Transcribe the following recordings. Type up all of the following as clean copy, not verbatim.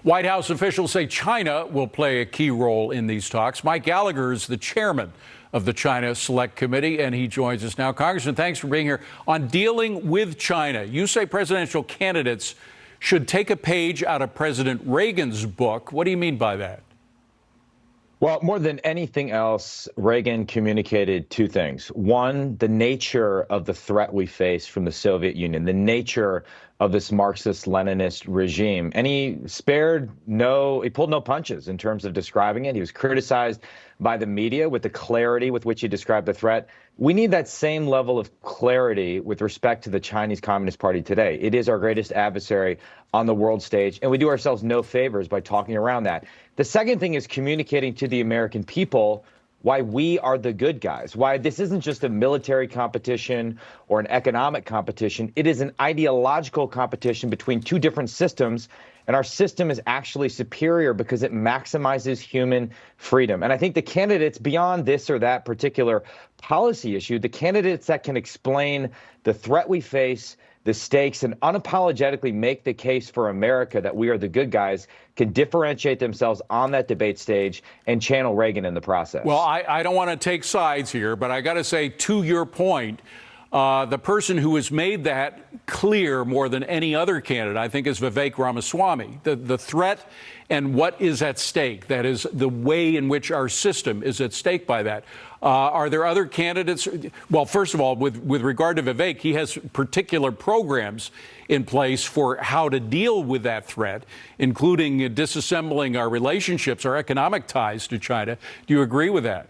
White House officials say China will play a key role in these talks. Mike Gallagher is the chairman of the China Select Committee, and he joins us now. Congressman, thanks for being here. On dealing with China, you say presidential candidates should take a page out of President Reagan's book. What do you mean by that? Well, more than anything else, Reagan communicated two things. One, the nature of the threat we face from the Soviet Union, the nature of this Marxist-Leninist regime. And he pulled no punches in terms of describing it. He was criticized by the media with the clarity with which he described the threat. We need that same level of clarity with respect to the Chinese Communist Party today. It is our greatest adversary on the world stage, and we do ourselves no favors by talking around that. The second thing is communicating to the American people why we are the good guys, why this isn't just a military competition or an economic competition. It is an ideological competition between two different systems, and our system is actually superior because it maximizes human freedom. And I think the candidates beyond this or that particular policy issue, the candidates that can explain the threat we face, the stakes, and unapologetically make the case for America that we are the good guys, can differentiate themselves on that debate stage and channel Reagan in the process. Well, I don't want to take sides here, but I got to say, to your point, the person who has made that clear more than any other candidate, I think, is Vivek Ramaswamy. The threat and what is at stake, that is the way in which our system is at stake by that. Are there other candidates? Well, first of all, with regard to Vivek, he has particular programs in place for how to deal with that threat, including disassembling our relationships, our economic ties to China. Do you agree with that?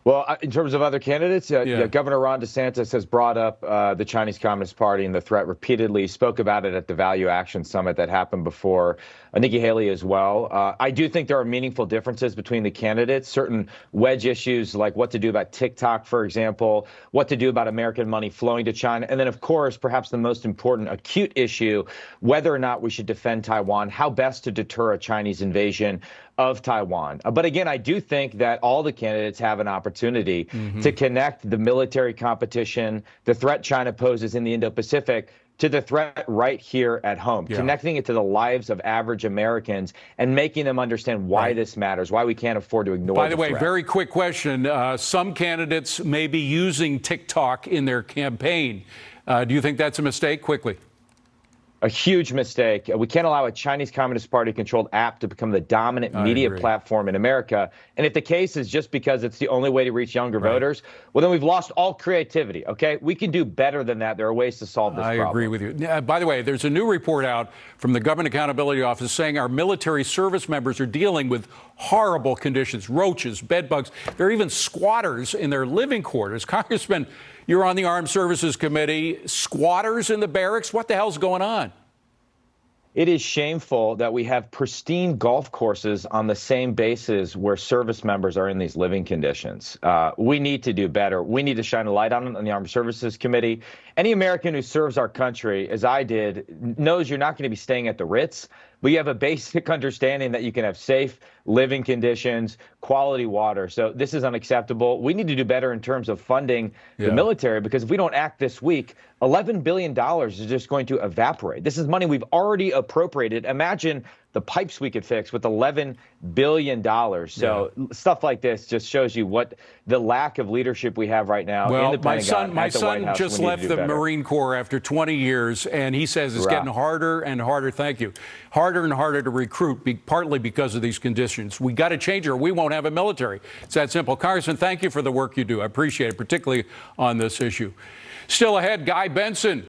Well, in terms of other candidates, Governor Ron DeSantis has brought up the Chinese Communist Party and the threat repeatedly, spoke about it at the Value Action Summit that happened before. Nikki Haley as well. I do think there are meaningful differences between the candidates, certain wedge issues like what to do about TikTok, for example, what to do about American money flowing to China. And then, of course, perhaps the most important acute issue, whether or not we should defend Taiwan, how best to deter a Chinese invasion of Taiwan. But again, I do think that all the candidates have an opportunity to connect the military competition, the threat China poses in the Indo-Pacific, to the threat right here at home, connecting it to the lives of average Americans and making them understand why this matters, why we can't afford to ignore By the way, threat. very quick question. Some candidates may be using TikTok in their campaign. Do you think that's a mistake? Quickly. A huge mistake. We can't allow a Chinese Communist Party-controlled app to become the dominant media platform in America. And if the case is just because it's the only way to reach younger voters, well, then we've lost all creativity, okay? We can do better than that. There are ways to solve this problem. I agree with you. By the way, there's a new report out from the Government Accountability Office saying our military service members are dealing with horrible conditions, roaches, bed bugs. There are even squatters in their living quarters. Congressman, you're on the Armed Services Committee. Squatters in the barracks? What the hell's going on? It is shameful that we have pristine golf courses on the same bases where service members are in these living conditions. We need to do better. We need to shine a light on it on the Armed Services Committee. Any American who serves our country, as I did, knows you're not going to be staying at the Ritz, but you have a basic understanding that you can have safe living conditions, quality water. So this is unacceptable. We need to do better in terms of funding the military, because if we don't act this week, $11 billion is just going to evaporate. This is money we've already appropriated. Imagine the pipes we could fix with $11 billion. So stuff like this just shows you what the lack of leadership we have right now in the Pentagon. My son just left the Marine Corps after 20 years, and he says it's getting harder and harder. Thank you. Harder and harder to recruit, partly because of these conditions. We got to change it or we won't have a military. It's that simple. Congressman, thank you for the work you do. I appreciate it, particularly on this issue. Still ahead, Guy Benson